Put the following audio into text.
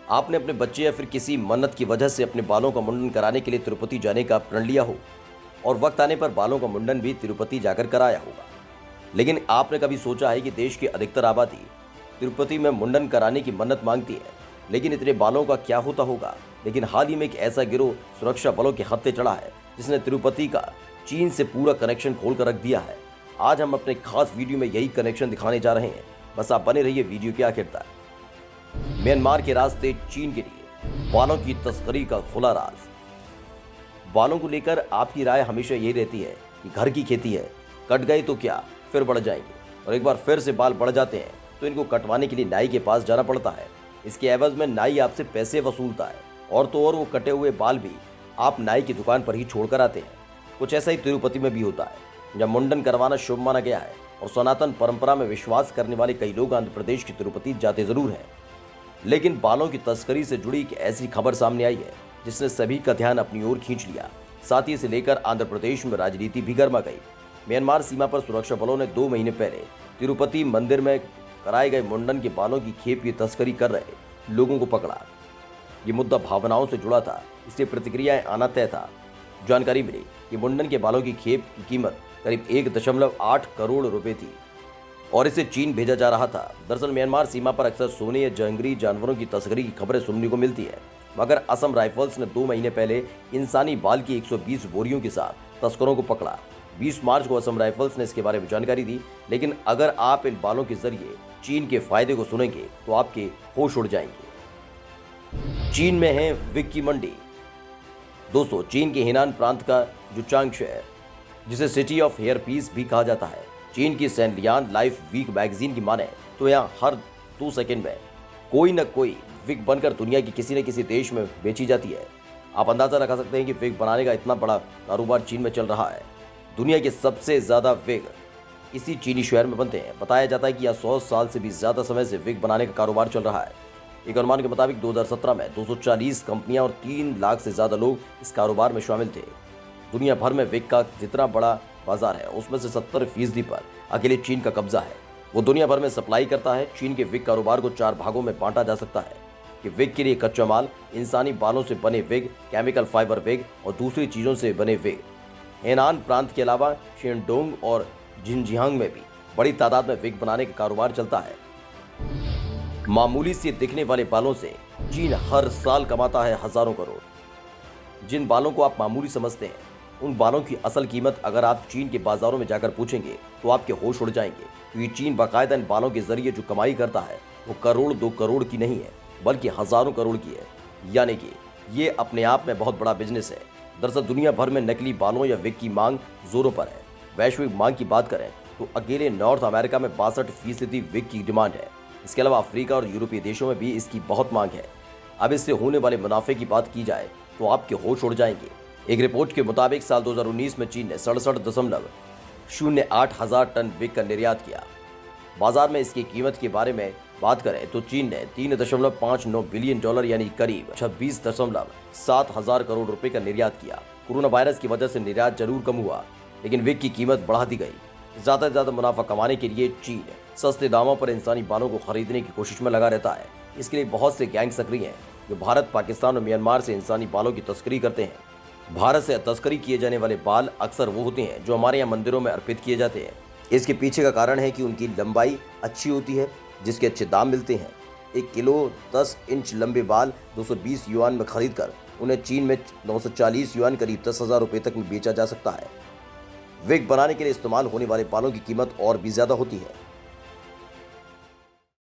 आपने अपने बच्चे या फिर किसी मन्नत की वजह से अपने बालों का मुंडन कराने के लिए तिरुपति जाने का प्रण लिया हो और वक्त आने पर बालों का मुंडन भी तिरुपति जाकर कराया होगा। लेकिन आपने कभी सोचा है कि देश की अधिकतर आबादी तिरुपति में मुंडन कराने की मन्नत मांगती है, लेकिन इतने बालों का क्या होता होगा। लेकिन हाल ही में एक ऐसा गिरोह सुरक्षा बलों के हत्थे चढ़ा है जिसने तिरुपति का चीन से पूरा कनेक्शन खोल कर रख दिया है। आज हम अपने खास वीडियो में यही कनेक्शन दिखाने जा रहे हैं, बस आप बने रहिए वीडियो के आखिर तक। म्यांमार के रास्ते चीन के लिए बालों की तस्करी का खुला राज। बालों को लेकर आपकी राय हमेशा यही रहती है कि घर की खेती है, कट गए तो क्या, फिर बढ़ जाएंगे, और एक बार फिर से बाल बढ़ जाते हैं तो इनको कटवाने के लिए नाई के पास जाना पड़ता है। इसके एवज में नाई आपसे पैसे वसूलता है, और तो और वो कटे हुए बाल भी आप नाई की दुकान पर ही छोड़कर आते हैं। कुछ ऐसा ही तिरुपति में भी होता है, जब मुंडन करवाना शुभ माना गया है और सनातन परंपरा में विश्वास करने वाले कई लोग आंध्र प्रदेश की तिरुपति जाते जरूर हैं। लेकिन बालों की तस्करी से जुड़ी एक ऐसी खबर सामने आई है जिसने सभी का ध्यान अपनी ओर खींच लिया। साथ ही इसे लेकर आंध्र प्रदेश में राजनीति भी गर्मा गई। म्यांमार सीमा पर सुरक्षा बलों ने 2 महीने पहले तिरुपति मंदिर में कराए गए मुंडन के बालों की खेप की तस्करी कर रहे लोगों को पकड़ा। ये मुद्दा भावनाओं से जुड़ा था, इसलिए प्रतिक्रियाएं आना तय था। जानकारी मिली कि मुंडन के बालों की खेप की कीमत करीब 1.8 करोड़ रुपए थी और इसे चीन भेजा जा रहा था। दरअसल म्यांमार सीमा पर अक्सर सोने या जंगली जानवरों की तस्करी की खबरें सुनने को मिलती है, मगर असम राइफल्स ने 2 महीने पहले इंसानी बाल की 120 बोरियों के साथ तस्करों को पकड़ा। 20 मार्च को असम राइफल्स ने इसके बारे में जानकारी दी। लेकिन अगर आप इन बालों के जरिए चीन के फायदे को सुनेंगे तो आपके होश उड़ जाएंगे। चीन में है विग की मंडी। दोस्तों, चीन के हेनान प्रांत का जुचांग शहर, जिसे सिटी ऑफ हेयर पीस भी कहा जाता है, चीन की सैनलियान लाइफ वीक मैगजीन की माने तो यहाँ हर 2 सेकंड में कोई न कोई विग बनकर दुनिया के किसी न किसी देश में बेची जाती है। आप अंदाजा लगा सकते हैं कि विग बनाने का इतना बड़ा कारोबार चीन में चल रहा है। दुनिया के सबसे ज़्यादा विग इसी चीनी शहर में बनते हैं। बताया जाता है कि यहाँ 100 साल से भी ज़्यादा समय से विग बनाने का कारोबार चल रहा है। एक अनुमान के मुताबिक 2017 में 240 कंपनियां और 3 लाख से ज़्यादा लोग इस कारोबार में शामिल थे। दुनिया भर में विग का जितना बड़ा बाजार है, उसमें से 70% पर अकेले चीन का कब्जा है। वो दुनिया भर में सप्लाई करता है। चीन के विग कारोबार को 4 भागों में बांटा जा सकता है कि विग के लिए कच्चा माल, इंसानी बालों से बने विग, केमिकल फाइबर विग और दूसरी चीज़ों से बने विग। हेनान प्रांत के अलावा शेनडोंग और जिनजियांग में भी बड़ी तादाद में विग बनाने का कारोबार चलता है। मामूली से दिखने वाले बालों से चीन हर साल कमाता है हजारों करोड़। जिन बालों को आप मामूली समझते हैं, उन बालों की असल कीमत अगर आप चीन के बाजारों में जाकर पूछेंगे तो आपके होश उड़ जाएंगे, क्योंकि चीन बाकायदा इन बालों के जरिए जो कमाई करता है वो करोड़ 2 करोड़ की नहीं है, बल्कि हजारों करोड़ की है। यानी कि ये अपने आप में बहुत बड़ा बिजनेस है। दरअसल दुनिया भर में नकली बालों या विग की मांग जोरों पर है। वैश्विक मांग की बात करें तो अकेले नॉर्थ अमेरिका में 62% विग की डिमांड है। इसके अलावा अफ्रीका और यूरोपीय देशों में भी इसकी बहुत मांग है। अब इससे होने वाले मुनाफे की बात की जाए तो आपके होश उड़ जाएंगे। एक रिपोर्ट के मुताबिक साल 2019 में चीन ने 67.08 हजार टन विग का निर्यात किया। बाजार में इसकी कीमत के बारे में बात करें तो चीन ने $3.59 बिलियन यानी करीब 26.7 हजार करोड़ रुपए का निर्यात किया। कोरोना वायरस की वजह से निर्यात जरूर कम हुआ, लेकिन विग की कीमत बढ़ा दी गई। ज्यादा से ज्यादा मुनाफा कमाने के लिए चीन सस्ते दामों पर इंसानी बालों को खरीदने की कोशिश में लगा रहता है। इसके लिए बहुत से गैंग सक्रिय हैं जो भारत, पाकिस्तान और म्यांमार से इंसानी बालों की तस्करी करते हैं। भारत से तस्करी किए जाने वाले बाल अक्सर वो होते हैं जो हमारे यहाँ मंदिरों में अर्पित किए जाते हैं। इसके पीछे का कारण है कि उनकी लंबाई अच्छी होती है, जिसके अच्छे दाम मिलते हैं। 1 किलो 10 इंच लंबे बाल 220 युआन में खरीद कर उन्हें चीन में 940 युआन करीब 10,000 रुपये तक में बेचा जा सकता है। विग बनाने के लिए इस्तेमाल होने वाले बालों की कीमत और भी ज़्यादा होती है।